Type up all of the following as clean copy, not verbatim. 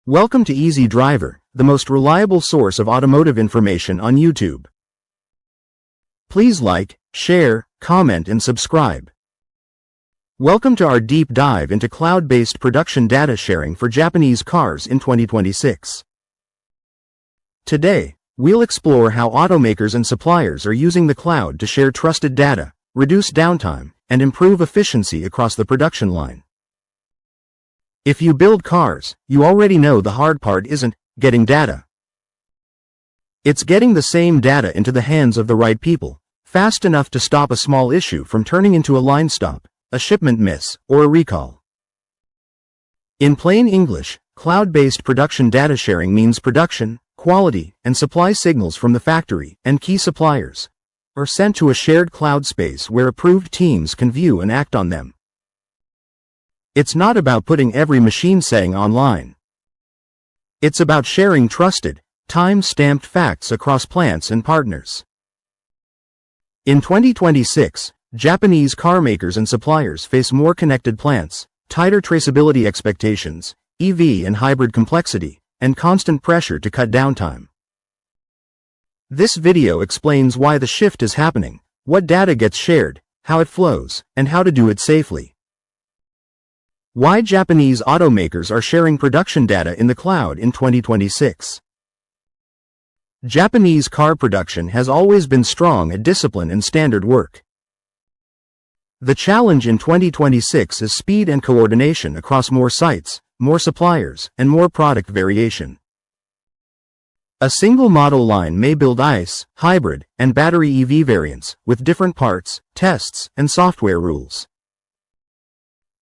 Welcome to Easy Driver, the most reliable source of automotive information on YouTube. Please like, share, comment and subscribe. Welcome to our deep dive into cloud-based production data sharing for Japanese cars in 2026. Today, we'll explore how automakers and suppliers are using the cloud to share trusted data, reduce downtime, and improve efficiency across the production line. If you build cars, you already know the hard part isn't getting data. It's getting the same data into the hands of the right people, fast enough to stop a small issue from turning into a line stop, a shipment miss, or a recall. In plain English, cloud-based production data sharing means production, quality, and supply signals from the factory and key suppliers are sent to a shared cloud space where approved teams can view and act on them. It's not about putting every machine setting online. It's about sharing trusted, time-stamped facts across plants and partners. In 2026, Japanese car makers and suppliers face more connected plants, tighter traceability expectations, EV and hybrid complexity, and constant pressure to cut downtime. This video explains why the shift is happening, what data gets shared, how it flows, and how to do it safely. Why Japanese automakers are sharing production data in the cloud in 2026. Japanese car production has always been strong at discipline and standard work. The challenge in 2026 is speed and coordination across more sites, more suppliers, and more product variation. A single model line may build ICE, hybrid, and battery EV variants with different parts, tests, and software rules.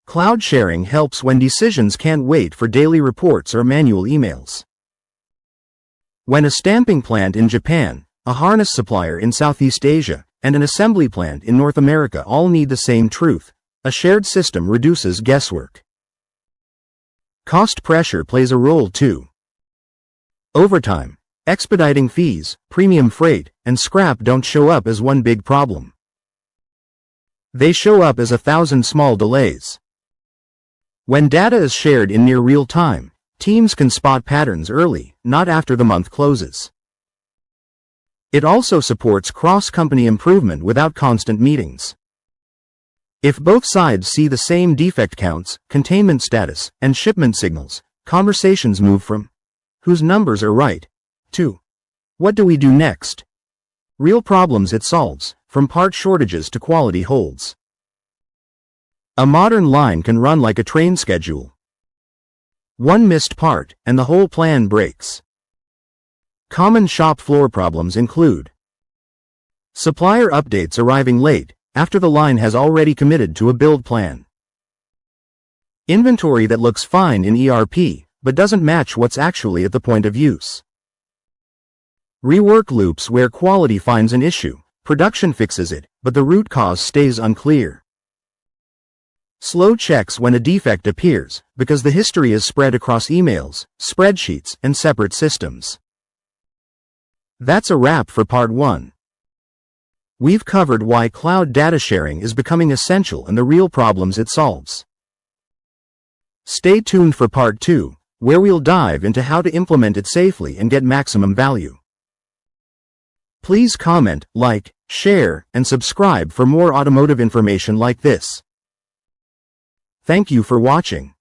Cloud sharing helps when decisions can't wait for daily reports or manual emails. When a stamping plant in Japan, a harness supplier in Southeast Asia, and an assembly plant in North America all need the same truth, a shared system reduces guesswork. Cost pressure plays a role too. Overtime, expediting fees, premium freight, and scrap don't show up as one big problem. They show up as 1,000 small delays. When data is shared in near real time, teams can spot patterns early, not after the month closes. It also supports cross-company improvement without constant meetings. If both sides see the same defect counts, containment status, and shipment signals, conversations move from "whose numbers are right" to "what do we do next?" Real problems it solves, from part shortages to quality holds. A modern line can run like a train schedule. One missed part, and the whole plan breaks. Common shop floor problems include supplier updates arriving late, after the line has already committed to a build plan. Inventory that looks fine in ERP, but doesn't match what's actually at the point of use. Rework loops where quality finds an issue, production fixes it, but the root cause stays unclear. Slow checks when a defect appears, because the history is spread across emails, spreadsheets, and separate systems. That's a wrap for Part 1. We've covered why cloud data sharing is becoming essential and the real problems it solves. Stay tuned for Part 2, where we'll dive into how to implement it safely and get maximum value. Please comment, like, share, and subscribe for more automotive information like this. Thank you for watching.